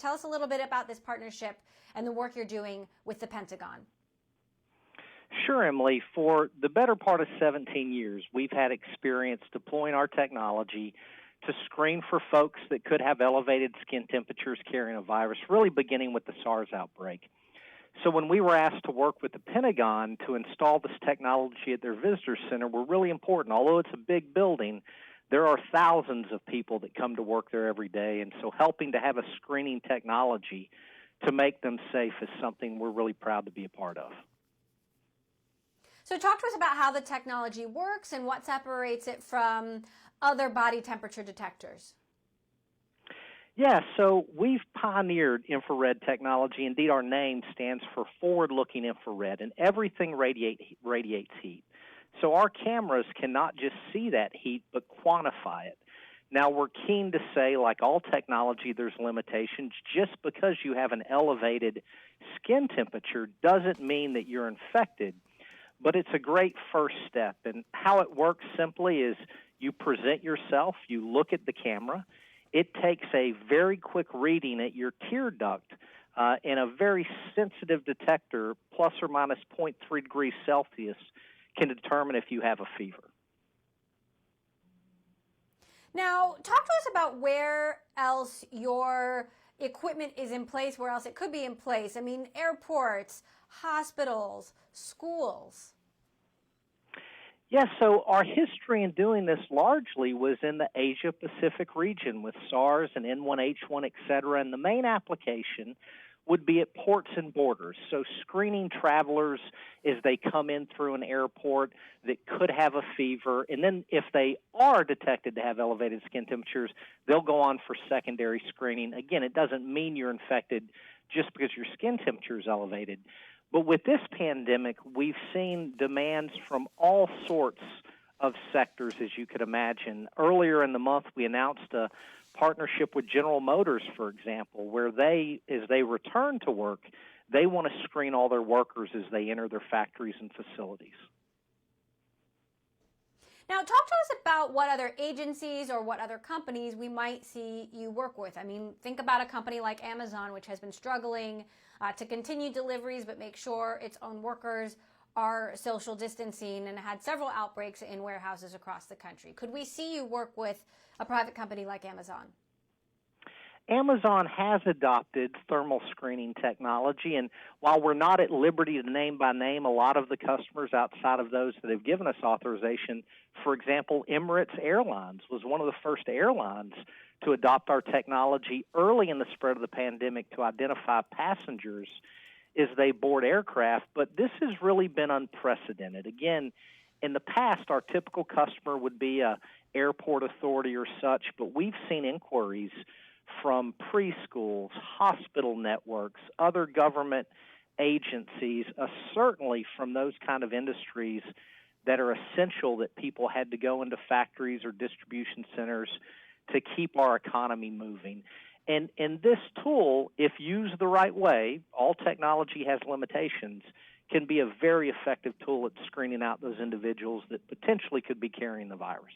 Tell us a little bit about this partnership and the work you're doing with the Pentagon. Sure, Emily. For the better part of 17 years, we've had experience deploying our technology to screen for folks that could have elevated skin temperatures carrying a virus, really beginning with the SARS outbreak. So when we were asked to work with the Pentagon to install this technology at their visitor center, we're really important. Although it's a big building, there are thousands of people that come to work there every day, and so helping to have a screening technology to make them safe is something we're really proud to be a part of. So talk to us about how the technology works and what separates it from other body temperature detectors. Yeah, so we've pioneered infrared technology. Indeed, our name stands for forward-looking infrared, and everything radiates heat. So our cameras cannot just see that heat, but quantify it. Now, we're keen to say, like all technology, there's limitations. Just because you have an elevated skin temperature doesn't mean that you're infected, but it's a great first step. And how it works simply is you present yourself, you look at the camera. It takes a very quick reading at your tear duct, and a very sensitive detector, plus or minus 0.3 degrees Celsius, can determine if you have a fever. Now, talk to us about where else your equipment is in place, where else it could be in place. I mean, airports, hospitals, schools. Yes, so our history in doing this largely was in the Asia-Pacific region with SARS and N1H1, et cetera, and the main application would be at ports and borders. So screening travelers as they come in through an airport that could have a fever, and then if they are detected to have elevated skin temperatures, they'll go on for secondary screening. Again, it doesn't mean you're infected just because your skin temperature is elevated. But with this pandemic, we've seen demands from all sorts of sectors, as you could imagine. Earlier in the month, we announced a partnership with General Motors, for example, where they, as they return to work, they want to screen all their workers as they enter their factories and facilities. Now, talk to us about what other agencies or what other companies we might see you work with. I mean, think about a company like Amazon, which has been struggling to continue deliveries but make sure its own workers are social distancing and had several outbreaks in warehouses across the country. Could we see you work with a private company like Amazon? Amazon has adopted thermal screening technology, and while we're not at liberty to name by name a lot of the customers outside of those that have given us authorization, for example, Emirates Airlines was one of the first airlines to adopt our technology early in the spread of the pandemic to identify passengers as they board aircraft, but this has really been unprecedented. Again, in the past, our typical customer would be a airport authority or such, but we've seen inquiries from preschools, hospital networks, other government agencies, certainly from those kind of industries that are essential that people had to go into factories or distribution centers to keep our economy moving. And this tool, if used the right way, all technology has limitations, can be a very effective tool at screening out those individuals that potentially could be carrying the virus.